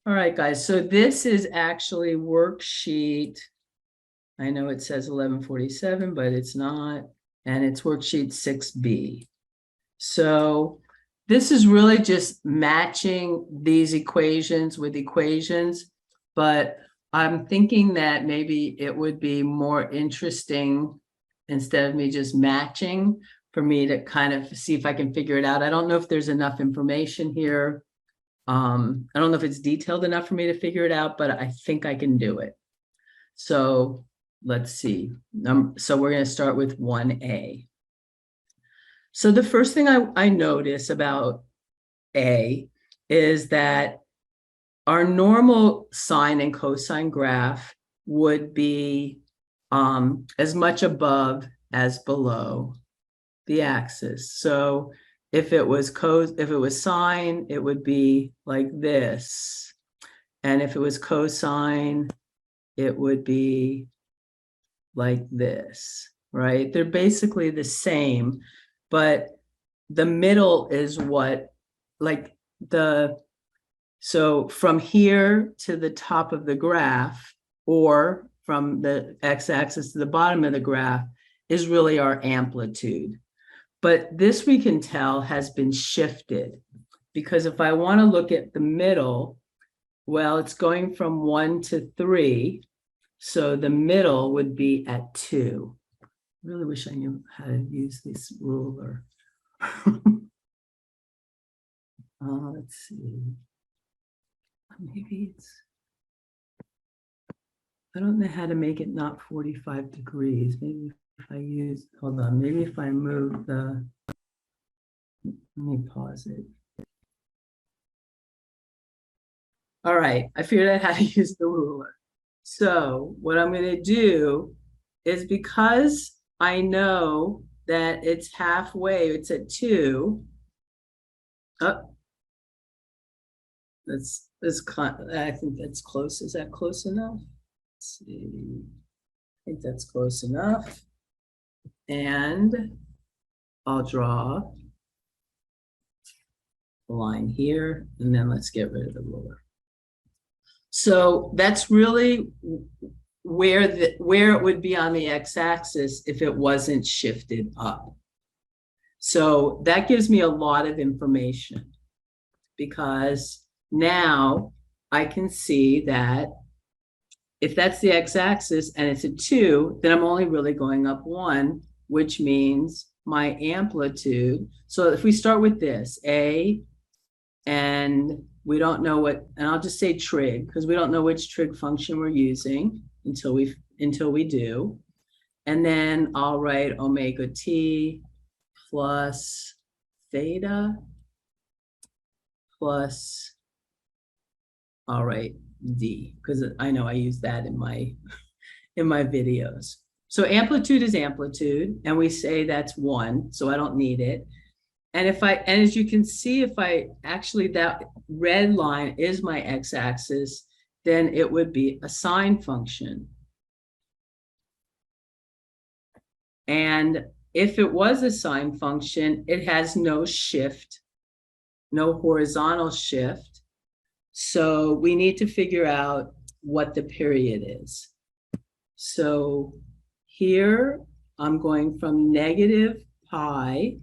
All right, guys, so this is actually worksheet. I know it says 1147, but it's not, and it's worksheet 6B. So this is really just matching these equations with equations, but I'm thinking that maybe it would be more interesting instead of me just matching for me to kind of see if I can figure it out. I don't know if there's enough information here. I don't know if it's detailed enough for me to figure it out, but I think I can do it. So let's see. So we're going to start with 1A. So the first thing I notice about A is that our normal sine and cosine graph would be as much above as below the axis. So if it was sine, it would be like this. And if it was cosine, it would be like this, right? They're basically the same, but the middle is what, like so from here to the top of the graph, or from the x-axis to the bottom of the graph, is really our amplitude. But this we can tell has been shifted, because if I want to look at the middle, well, it's going from 1 to 3. So the middle would be at 2. I really wish I knew how to use this ruler. Let's see. Maybe it's, I don't know how to make it not 45 degrees. Maybe if I use, hold on, maybe if I move the, let me pause it. All right, I figured out how to use the ruler. So what I'm going to do is, because I know that it's halfway, it's at 2. Oh, I think that's close. Is that close enough? Let's see. I think that's close enough. And I'll draw a line here, and then let's get rid of the ruler. So that's really where it would be on the x-axis if it wasn't shifted up. So that gives me a lot of information, because now I can see that if that's the x-axis and it's a 2, then I'm only really going up 1, which means my amplitude. So if we start with this, A, and we don't know what, and I'll just say trig, because we don't know which trig function we're using until we do. And then I'll write omega t plus theta plus, all right, d, because I know I use that in my videos. So amplitude is amplitude, and we say that's 1, so I don't need it. And as you can see, if I actually, that red line is my x-axis, then it would be a sine function. And if it was a sine function, it has no shift, no horizontal shift. So we need to figure out what the period is. So here I'm going from negative pi,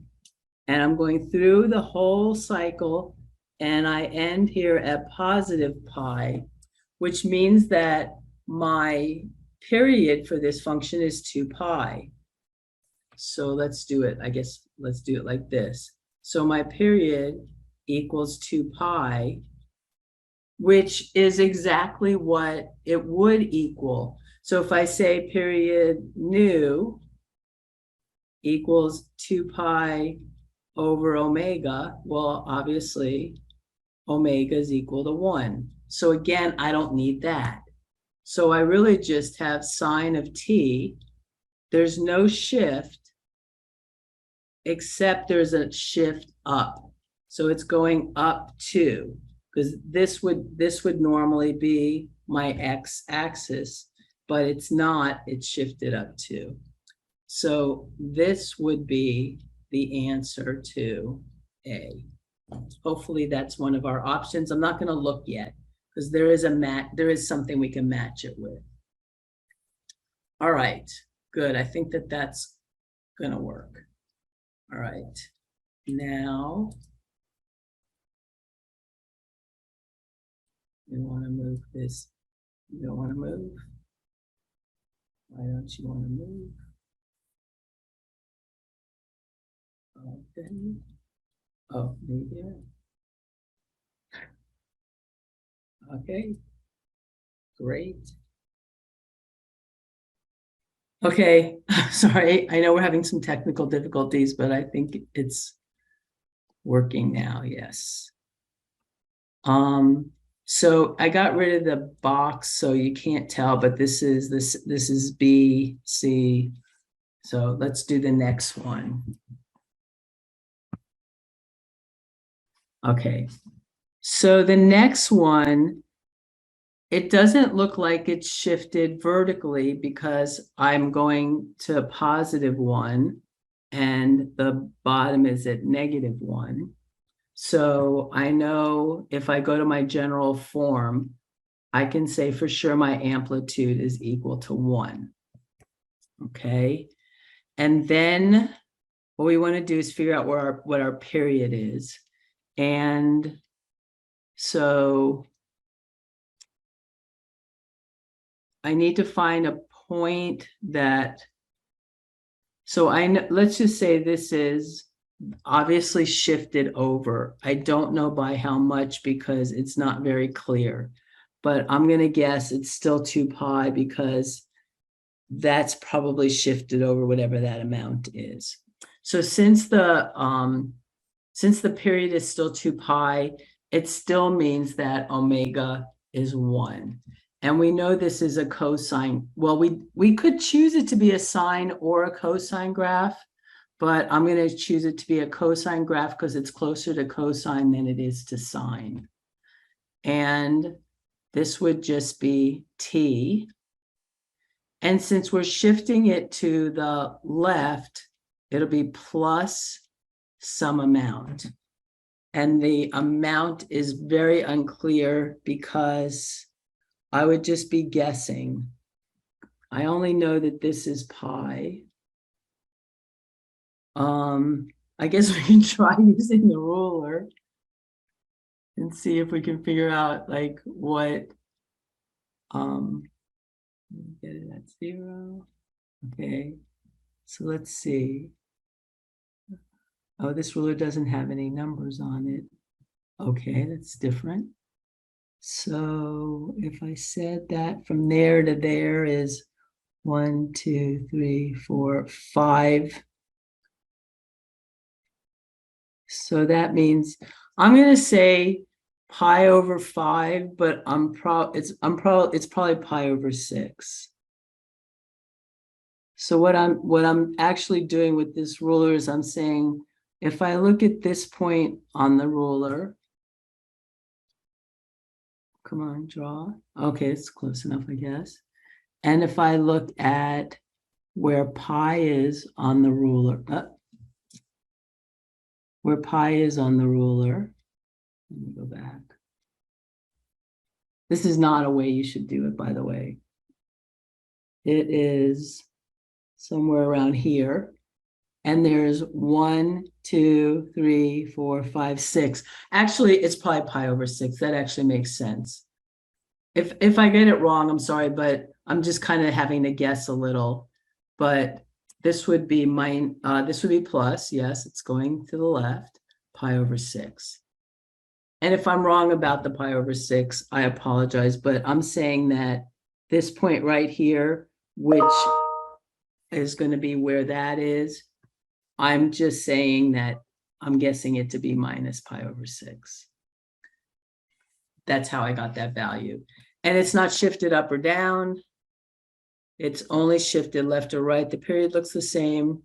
and I'm going through the whole cycle, and I end here at positive pi, which means that my period for this function is 2 pi. So let's do it. I guess let's do it like this. So my period equals 2 pi, which is exactly what it would equal. So if I say period nu equals 2 pi over omega, well, obviously omega is equal to 1. So again, I don't need that. So I really just have sine of t. There's no shift, except there's a shift up. So it's going up 2, because this would normally be my x-axis, but it's not, it's shifted up 2. So this would be the answer to A. Hopefully that's one of our options. I'm not going to look yet, because there is something we can match it with. All right, good. I think that that's gonna work. All right, now we want to move this. You don't want to move. Why don't you want to move? Okay. Oh, maybe. Okay. Great. Okay, sorry. I know we're having some technical difficulties, but I think it's working now. Yes. So I got rid of the box, so you can't tell, but this is B, C. So let's do the next one. Okay. So the next one, it doesn't look like it's shifted vertically because I'm going to +1 and the bottom is at -1. So I know if I go to my general form, I can say for sure my amplitude is equal to 1. Okay. And then what we want to do is figure out what our period is. And so I need to find a point that, so let's just say this is obviously shifted over. I don't know by how much because it's not very clear, but I'm going to guess it's still 2 pi because that's probably shifted over whatever that amount is. So since the period is still 2 pi, it still means that omega is 1. And we know this is a cosine. Well, we could choose it to be a sine or a cosine graph, but I'm going to choose it to be a cosine graph because it's closer to cosine than it is to sine. And this would just be t. And since we're shifting it to the left, it'll be plus some amount. And the amount is very unclear because I would just be guessing. I only know that this is pi. I guess we can try using the ruler and see if we can figure out like what, get it at 0. Okay, so let's see. Oh, this ruler doesn't have any numbers on it. Okay, that's different. So if I said that from there to there is 1, 2, 3, 4, 5. So that means I'm going to say pi over 5, but it's probably pi over 6. So what I'm actually doing with this ruler is I'm saying if I look at this point on the ruler, come on, draw. Okay, it's close enough, I guess. And if I look at where pi is on the ruler, where pi is on the ruler, let me go back. This is not a way you should do it, by the way. It is somewhere around here. And there's 1, 2, 3, 4, 5, 6. Actually, it's probably pi over 6. That actually makes sense. If I get it wrong, I'm sorry, but I'm just kind of having to guess a little. But this would be this would be plus, yes, it's going to the left, pi over 6. And if I'm wrong about the pi over 6, I apologize, but I'm saying that this point right here, which is going to be where that is, I'm just saying that I'm guessing it to be minus pi over 6. That's how I got that value. And it's not shifted up or down. It's only shifted left or right. The period looks the same.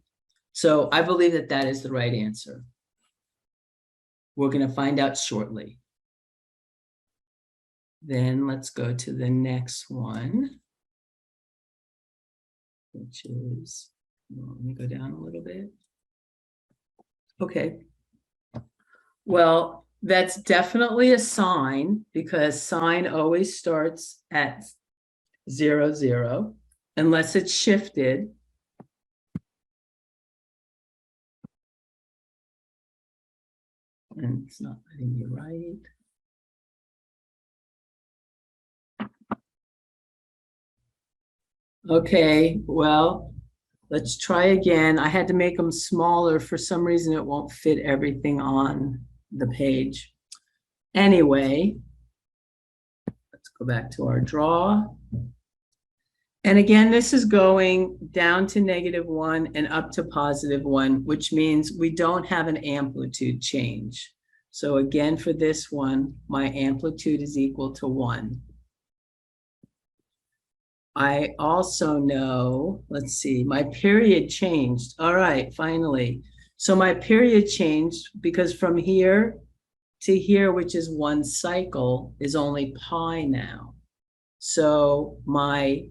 So I believe that that is the right answer. We're going to find out shortly. Then let's go to the next one, which is, let me go down a little bit. Okay. Well, That's definitely a sine because sine always starts at 0, 0, unless it's shifted. And it's not letting you write. Okay, well, let's try again. I had to make them smaller. For some reason, it won't fit everything on the page. Anyway, let's go back to our draw. And again, this is going down to -1 and up to +1, which means we don't have an amplitude change. So again, for this one, my amplitude is equal to 1. I also know, let's see, my period changed. All right, finally. So my period changed because from here to here, which is 1 cycle, is only pi now. So my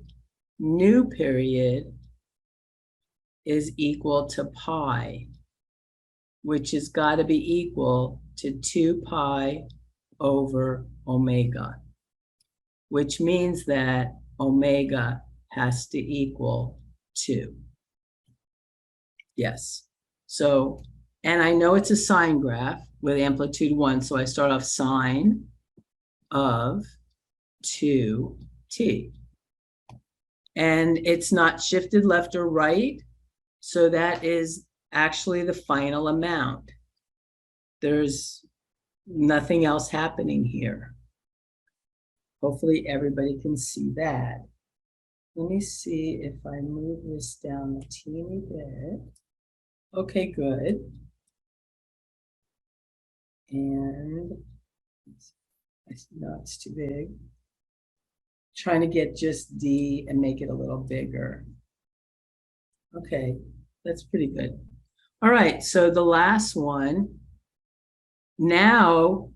new period is equal to pi, which has got to be equal to 2 pi over omega, which means that omega has to equal 2. Yes. So, and I know it's a sine graph with amplitude 1, so I start off sine of 2t. And it's not shifted left or right, so that is actually the final amount. There's nothing else happening here. Hopefully everybody can see that. Let me see if I move this down a teeny bit. Okay, good. And no, it's too big. Trying to get just D and make it a little bigger. Okay, that's pretty good. All right, so the last one. Now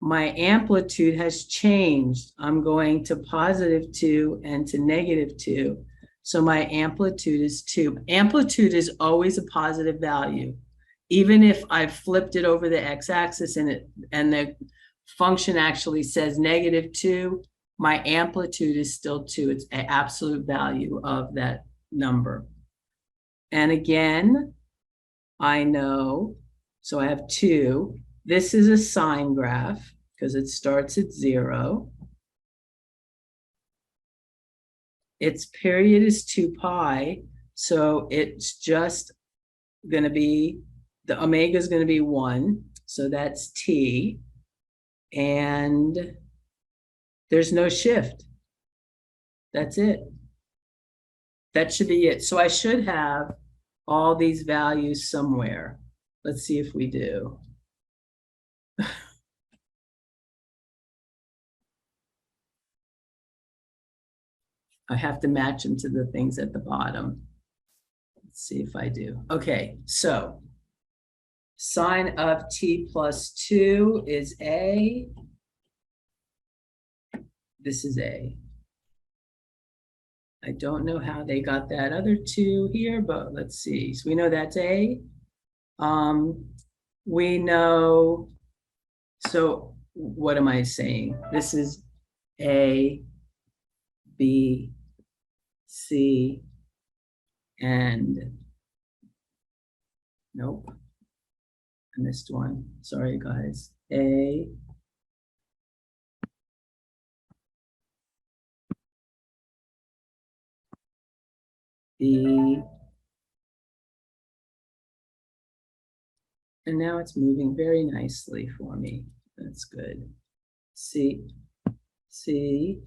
my amplitude has changed. I'm going to +2 and to -2. So my amplitude is 2. Amplitude is always a positive value. Even if I've flipped it over the x-axis and the function actually says -2, my amplitude is still 2. It's an absolute value of that number. And again, I know, so I have 2. This is a sine graph because it starts at 0. Its period is 2 pi, so it's just going to be, the omega is going to be 1, so that's t, and there's no shift. That's it. That should be it. So I should have all these values somewhere. Let's see if we do. I have to match them to the things at the bottom. Let's see if I do. Okay, so sine of t plus 2 is A. This is A. I don't know how they got that other 2 here, but let's see. So we know that's A. We know, so what am I saying? This is A, B, C, and nope, I missed one. Sorry, guys. A, B, and now it's moving very nicely for me. That's good. C, C,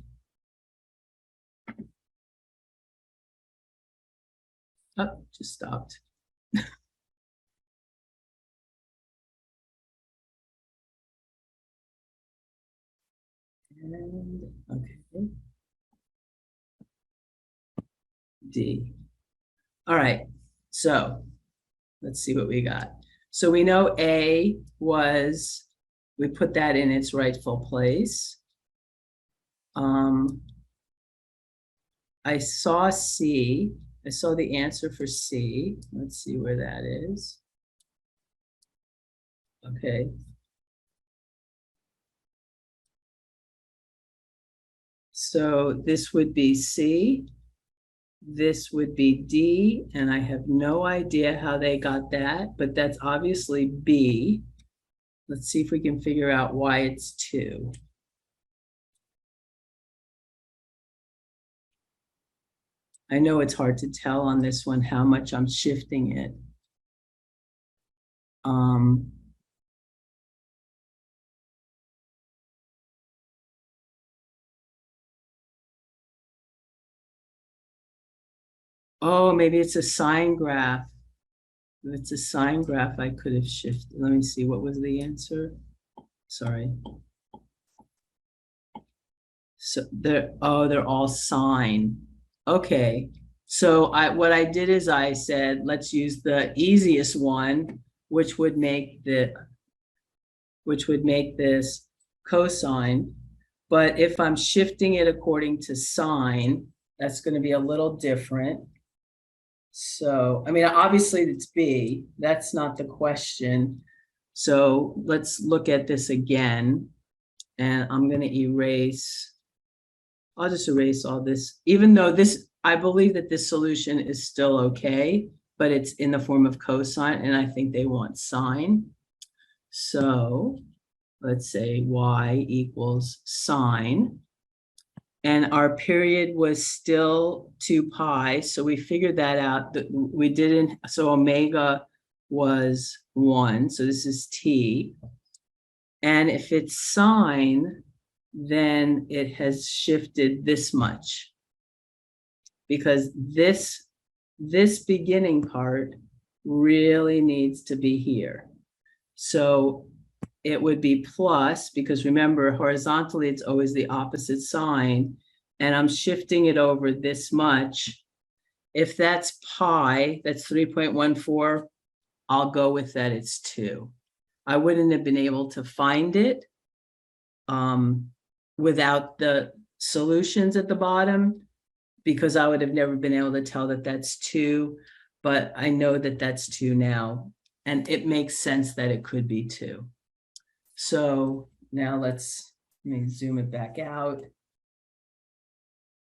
oh, just stopped. And okay. D. All right, so let's see what we got. So we know A was, we put that in its rightful place. I saw C. I saw the answer for C. Let's see where that is. Okay. So this would be C. This would be D, and I have no idea how they got that, but that's obviously B. Let's see if we can figure out why it's 2. I know it's hard to tell on this one how much I'm shifting it. Oh, maybe it's a sine graph. If it's a sine graph, I could have shifted. Let me see, what was the answer? Sorry. So they're all sine. Okay. So what I did is I said, let's use the easiest one, which would make this cosine. But if I'm shifting it according to sine, that's going to be a little different. So, I mean, obviously it's B. That's not the question. So let's look at this again. And I'm going to erase. I'll just erase all this, even though I believe that this solution is still okay, but it's in the form of cosine, and I think they want sine. So let's say y equals sine. And our period was still 2 pi. So we figured that out. We didn't, so omega was 1. So this is t. And if it's sine, then it has shifted this much. Because this beginning part really needs to be here. So it would be plus, because remember, horizontally, it's always the opposite sign, and I'm shifting it over this much. If that's pi, that's 3.14, I'll go with that, it's 2. I wouldn't have been able to find it without the solutions at the bottom, because I would have never been able to tell that that's 2, but I know that that's 2 now, and it makes sense that it could be 2. So now let me zoom it back out,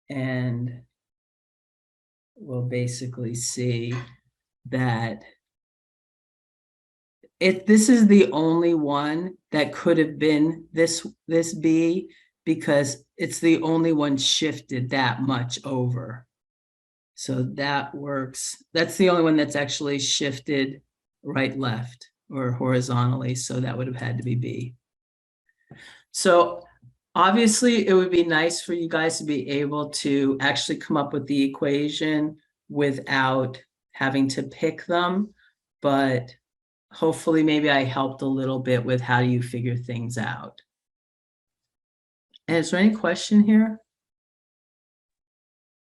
and we'll basically see that this is the only one that could have been this B, because it's the only one shifted that much over. So that works. That's the only one that's actually shifted right, left, or horizontally. So that would have had to be B. So obviously it would be nice for you guys to be able to actually come up with the equation without having to pick them, but hopefully maybe I helped a little bit with how do you figure things out. And is there any question here?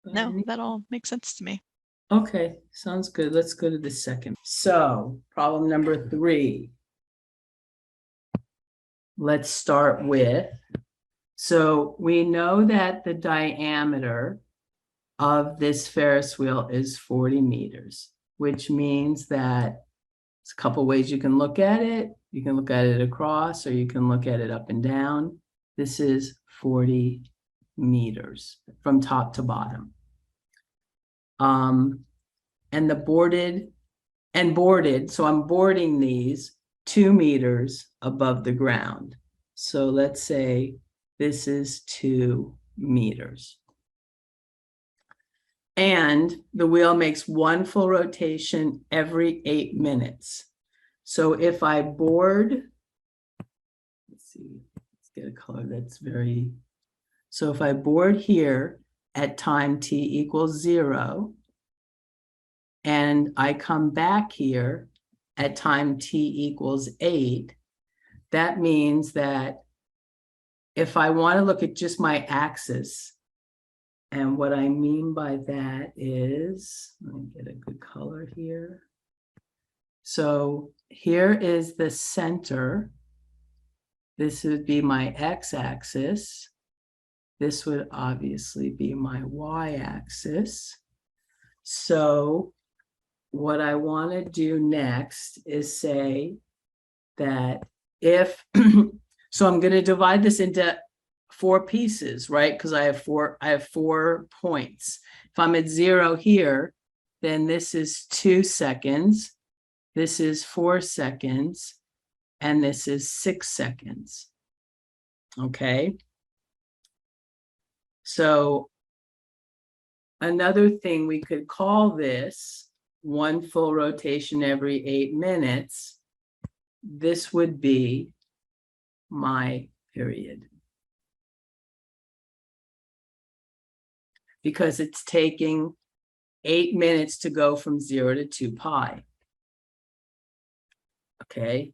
No, that all makes sense to me. Okay, sounds good. Let's go to the second. So problem number 3. Let's start with, so we know that the diameter of this Ferris wheel is 40 meters, which means that there's a couple ways you can look at it. You can look at it across, or you can look at it up and down. This is 40 meters from top to bottom. And the boarded, so I'm boarding these 2 meters above the ground. So let's say this is 2 meters. And the wheel makes 1 full rotation every 8 minutes. So if I board, let's see, let's get a color that's very, so if I board here at time t equals 0, and I come back here at time t equals 8, that means that if I want to look at just my axis, and what I mean by that is, let me get a good color here. So here is the center. This would be my x-axis. This would obviously be my y-axis. So what I want to do next is say that if, so I'm going to divide this into four pieces, right? Because I have four points. If I'm at 0 here, then this is 2 seconds, this is 4 seconds, and this is 6 seconds. Okay. So another thing, we could call this 1 full rotation every 8 minutes. This would be my period, because it's taking 8 minutes to go from 0 to 2 pi. Okay.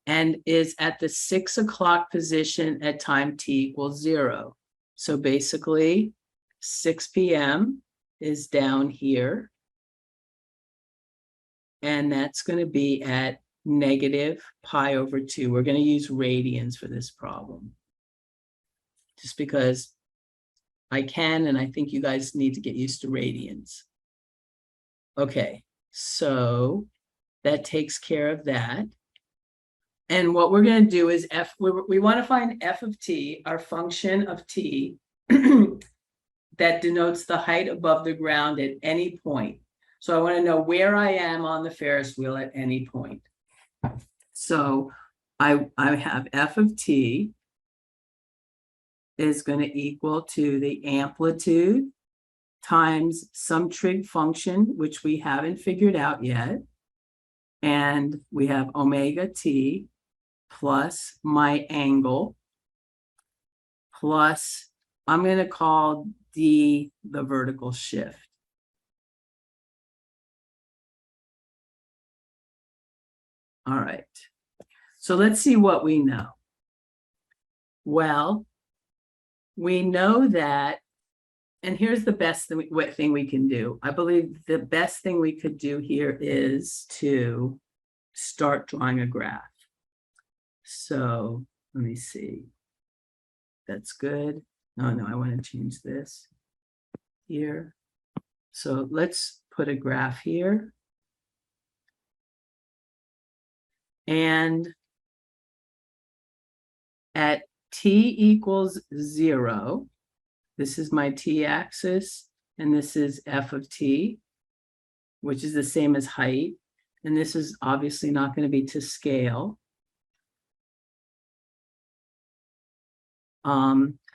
And is at the 6 o'clock position at time t equals 0. So basically 6 p.m. is down here. And that's going to be at negative pi over 2. We're going to use radians for this problem, just because I can, and I think you guys need to get used to radians. Okay, so that takes care of that. And what we're going to do is we want to find f of t, our function of t, that denotes the height above the ground at any point. So I want to know where I am on the Ferris wheel at any point. So I have f of t is going to equal to the amplitude times some trig function, which we haven't figured out yet. And we have omega t plus my angle plus, I'm going to call d the vertical shift. All right. So let's see what we know. Well, we know that, and here's the best thing we can do. I believe the best thing we could do here is to start drawing a graph. So let me see. That's good. No, I want to change this here. So let's put a graph here. And at t equals 0, this is my t-axis, and this is f of t, which is the same as height. And this is obviously not going to be to scale.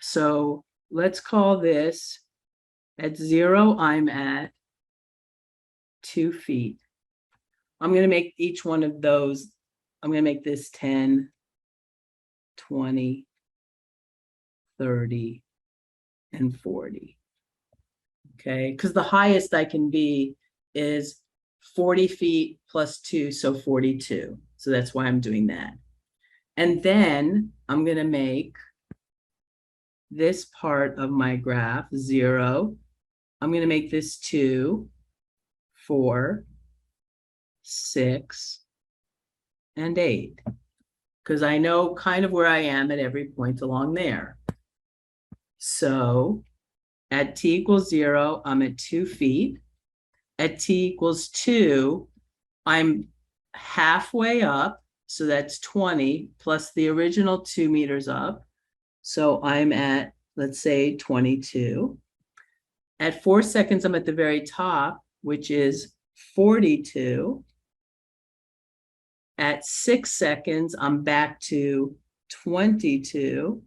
So let's call this, at 0, I'm at 2 feet. I'm going to make each one of those, I'm going to make this 10, 20, 30, and 40. Okay, because the highest I can be is 40 feet plus 2, so 42. So that's why I'm doing that. And then I'm going to make this part of my graph 0. I'm going to make this 2, 4, 6, and 8, because I know kind of where I am at every point along there. So at t equals 0, I'm at 2 feet. At t equals 2, I'm halfway up, so that's 20 plus the original 2 meters up. So I'm at, let's say, 22. At 4 seconds, I'm at the very top, which is 42. At 6 seconds, I'm back to 22.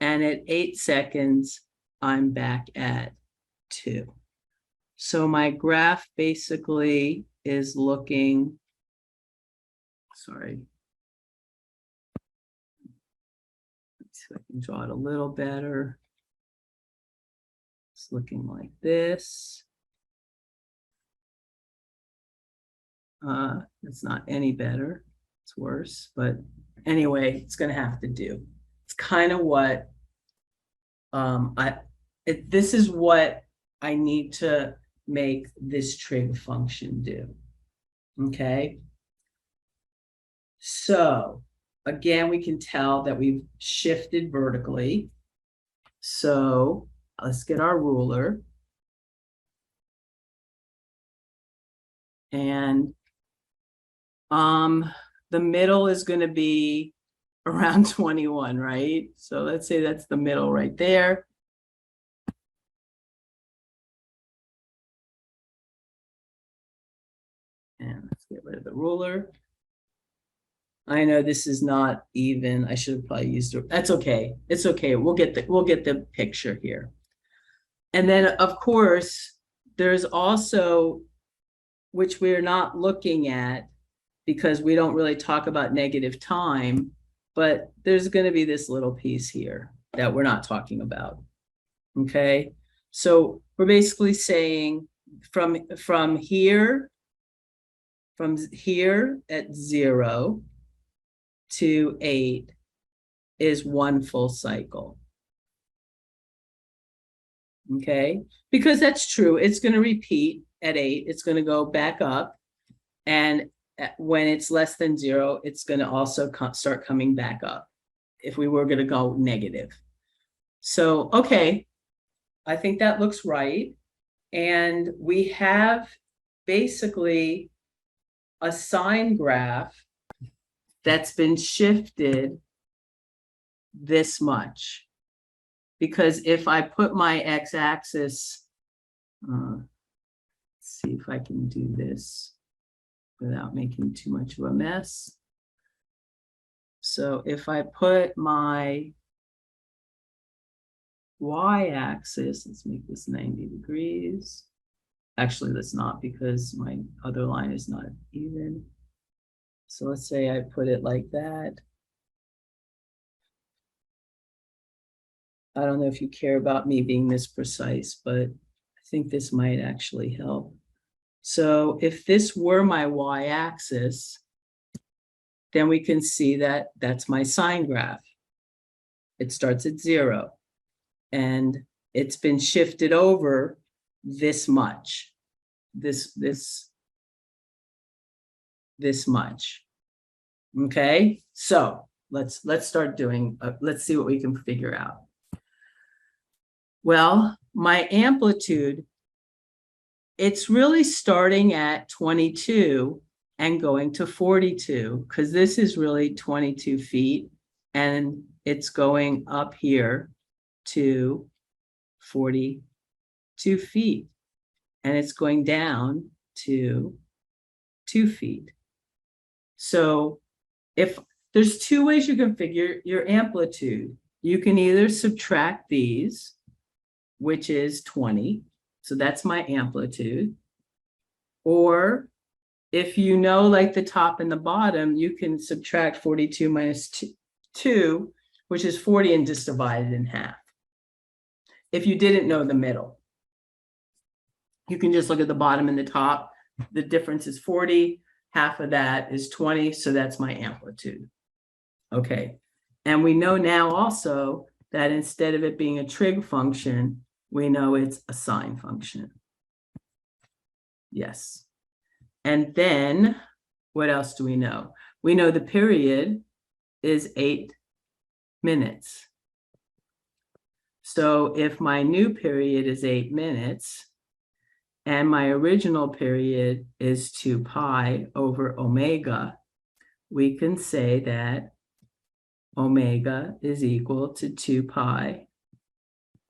And at 8 seconds, I'm back at 2. So my graph basically is looking, sorry. Let's see if I can draw it a little better. It's looking like this. It's not any better. It's worse, but anyway, it's going to have to do. It's kind of what this is what I need to make this trig function do. Okay. So again, we can tell that we've shifted vertically. So let's get our ruler. And the middle is going to be around 21, right? So let's say that's the middle right there. And let's get rid of the ruler. I know this is not even. I should have probably used it. That's okay. It's okay. We'll get the picture here. And then of course, there's also, which we're not looking at because we don't really talk about negative time, but there's going to be this little piece here that we're not talking about. Okay. So we're basically saying from here at 0 to 8 is one full cycle. Okay, because that's true. It's going to repeat at 8. It's going to go back up. And when it's less than 0, it's going to also start coming back up if we were going to go negative. So, okay, I think that looks right. And we have basically a sine graph that's been shifted this much. Because if I put my x-axis, let's see if I can do this without making too much of a mess. So if I put my y-axis, let's make this 90 degrees. Actually, let's not, because my other line is not even. So let's say I put it like that. I don't know if you care about me being this precise, but I think this might actually help. So if this were my y-axis, then we can see that that's my sine graph. It starts at 0, and it's been shifted over this much, this much. Okay, so let's start doing. Let's see what we can figure out. Well, my amplitude, it's really starting at 22 and going to 42, because this is really 22 feet, and it's going up here to 42 feet, and it's going down to 2 feet. So if there's 2 ways you can figure your amplitude, you can either subtract these, which is 20. So that's my amplitude. Or if you know, like the top and the bottom, you can subtract 42 minus 2, which is 40, and just divide it in half. If you didn't know the middle, you can just look at the bottom and the top. The difference is 40. Half of that is 20. So that's my amplitude. Okay. And we know now also that instead of it being a trig function, we know it's a sine function. Yes. And then what else do we know? We know the period is 8 minutes. So if my new period is 8 minutes and my original period is 2 pi over omega, we can say that omega is equal to 2 pi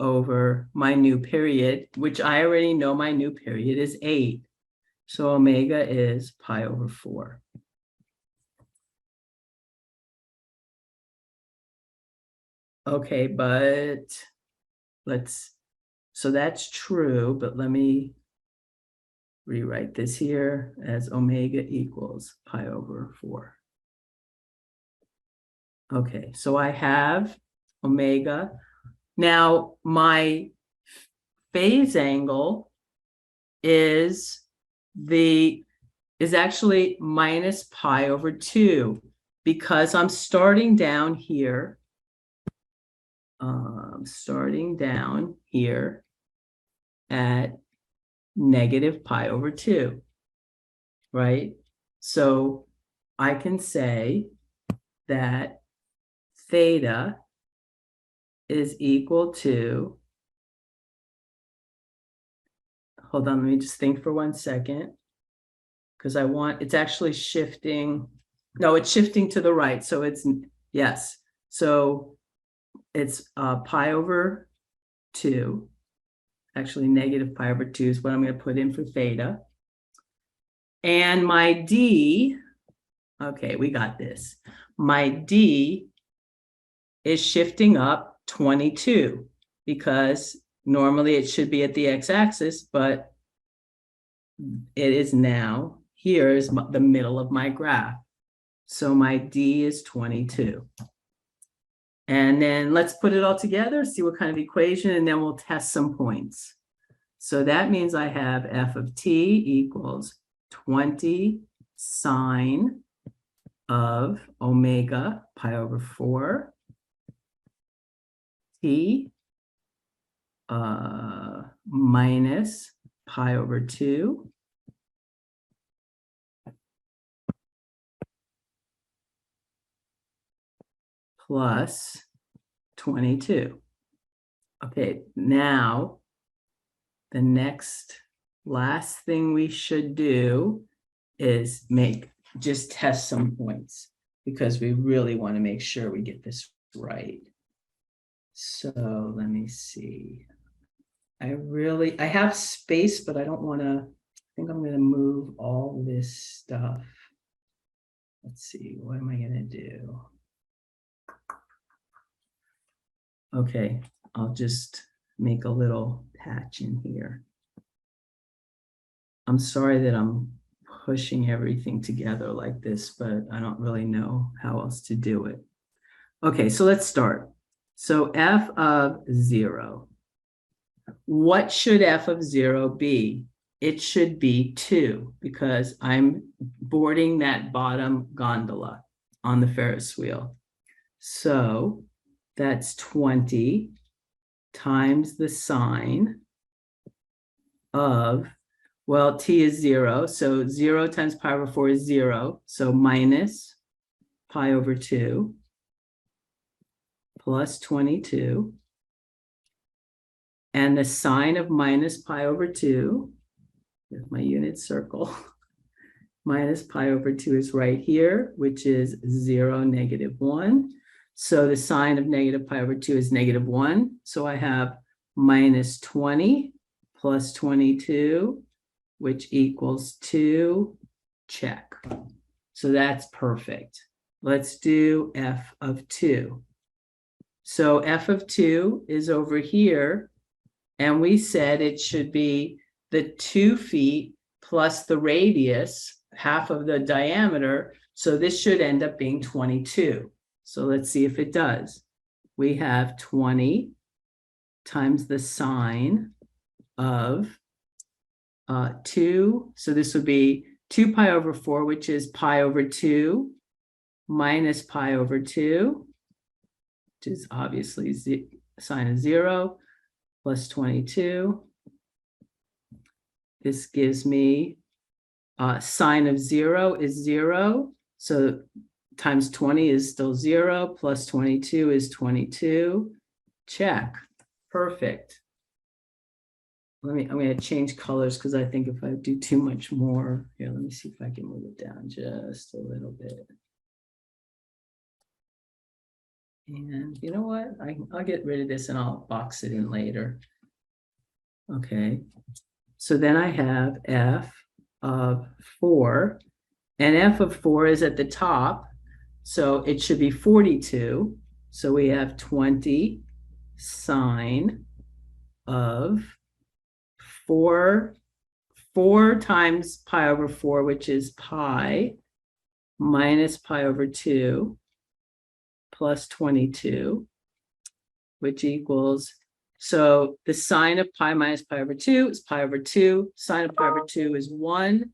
over my new period, which I already know my new period is 8. So omega is pi over 4. Okay, but so that's true, but let me rewrite this here as omega equals pi over 4. Okay, so I have omega. Now my phase angle is actually minus pi over 2, because I'm starting down here. Starting down here at negative pi over 2, right? So I can say that theta is equal to, hold on, let me just think for 1 second, because it's actually shifting. No, it's shifting to the right. So it's Yes. So it's pi over 2. Actually, negative pi over 2 is what I'm going to put in for theta. And my d, okay, we got this. My d is shifting up 22 because normally it should be at the x-axis, but it is now, here is the middle of my graph. So my d is 22. And then let's put it all together, see what kind of equation, and then we'll test some points. So that means I have f of t equals 20 sine of omega pi over 4 t minus pi over 2 plus 22. Okay, now the last thing we should do is just test some points because we really want to make sure we get this right. So let me see. I have space, but I don't want to, I think I'm going to move all this stuff. Let's see, what am I going to do? Okay, I'll just make a little patch in here. I'm sorry that I'm pushing everything together like this, but I don't really know how else to do it. Okay, so let's start. So f of 0. What should f of 0 be? It should be 2 because I'm boarding that bottom gondola on the Ferris wheel. So that's 20 times the sine of, well, t is 0. So 0 times pi over 4 is 0. So minus pi over 2 plus 22. And the sine of minus pi over 2, with my unit circle, minus pi over 2 is right here, which is 0, negative 1. So the sine of negative pi over 2 is negative 1. So I have minus 20 plus 22, which equals 2, check. So that's perfect. Let's do f of 2. So f of 2 is over here, and we said it should be the 2 feet plus the radius, half of the diameter. So this should end up being 22. So let's see if it does. We have 20 times the sine of 2. So this would be 2 pi over 4, which is pi over 2 minus pi over 2, which is obviously sine of 0, plus 22. This gives me sine of 0 is 0. So times 20 is still 0, plus 22 is 22. Check. Perfect. I'm going to change colors because I think if I do too much more, here, let me see if I can move it down just a little bit. And you know what? I'll get rid of this and I'll box it in later. Okay. So then I have f of 4, and f of 4 is at the top. So it should be 42. So we have 20 sine of 4 times pi over 4, which is pi, minus pi over 2, plus 22, which equals, so the sine of pi minus pi over 2 is pi over 2. Sine of pi over 2 is 1.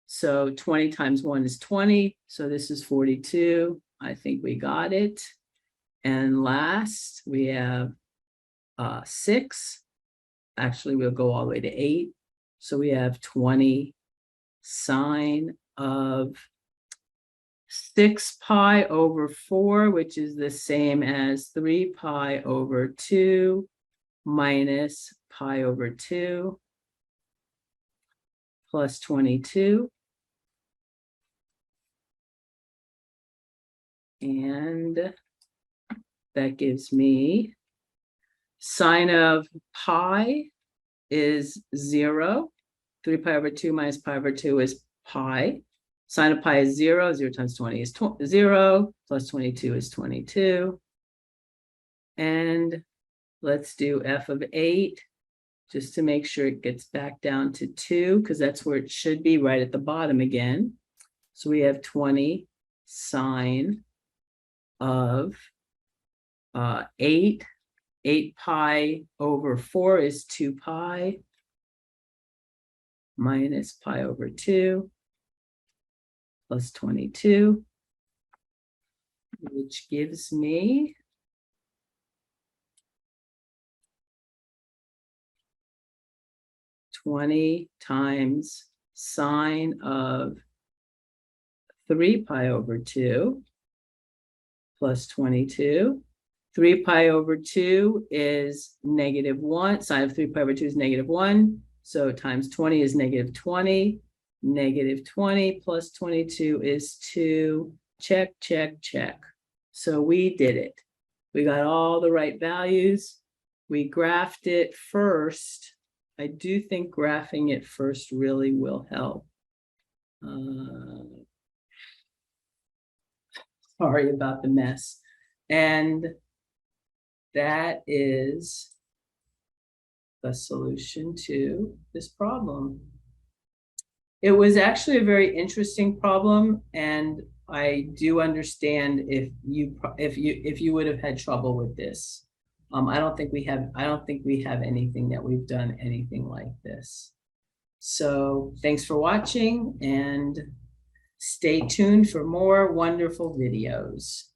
So 20 times 1 is 20. So this is 42. I think we got it. And last, we have 6. Actually, we'll go all the way to 8. So we have 20 sine of 6 pi over 4, which is the same as 3 pi over 2 minus pi over 2 plus 22. And that gives me sine of pi is 0. 3 pi over 2 minus pi over 2 is pi. Sine of pi is 0. 0 times 20 is 0. Plus 22 is 22. And let's do f of 8, just to make sure it gets back down to 2, because that's where it should be, right at the bottom again. So we have 20 sine of 8. 8 pi over 4 is 2 pi minus pi over 2 plus 22, which gives me 20 times sine of 3 pi over 2 plus 22. 3 pi over 2 is -1. Sine of 3 pi over 2 is -1. So times 20 is -20. -20 plus 22 is 2. Check, check, check. So we did it. We got all the right values. We graphed it first. I do think graphing it first really will help. Sorry about the mess. And that is the solution to this problem. It was actually a very interesting problem, and I do understand if you would have had trouble with this. I don't think we have anything that we've done anything like this. So thanks for watching, and stay tuned for more wonderful videos.